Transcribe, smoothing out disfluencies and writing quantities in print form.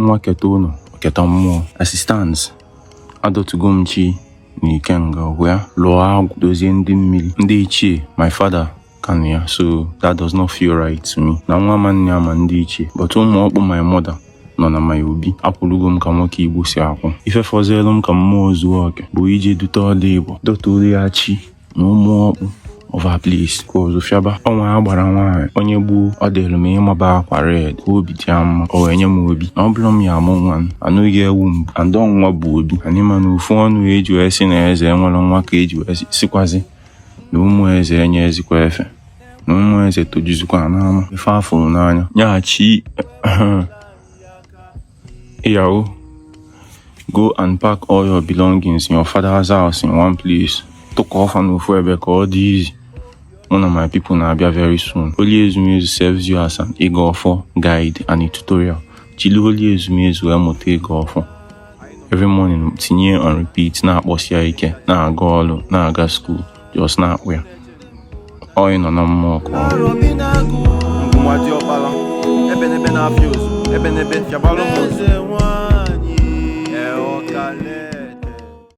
nwa keta ụlọ keta mmụọ assistance adọtugo m chi n'ikenga wee lụọ agwụ dozie ndị mmiri ndị ichie my father can ya so that does not feel right to me na nwa manne ama ndị ichie but ụmụ ọkpụ my mother nọ na my obi apụlugo m ka nwoke Igbo si akwụ ife fọzielu m ka mmụọ zuo oke bụ ije dute ọla Igbo dọturu ya chi na ụmụ ọkpụ over place ka ọzọ fiaba ọnwa agbara nwaanyị onye gbuo ọ dịrị m ịmaba akwa red ka obi dị ya mma o wee nye m obi na ọ bụrụ m ya amụ nwa anụghị ewu mbụ andọ nwa bụ obi anyị ma na ofu ọnụ eji wee si na eze enwere nwa ka eji wee sikwazi na ụmụ eze enye ezikwa efe na ụmụ eze tojuzikwa n'ama ife afụrụ n'anya nyaghachi Yahoo, go and pack all your belongings in your father's house in one place. Took off and off because all these one of my people now be very soon. Holy Ezumezu serves you as an Igofo guide and a tutorial. Chilu Holy Ezumezu emote Igofo. Every morning, tinye and repeat na akposia ike, na aga olu, na aga school, just na where. All in on a more call.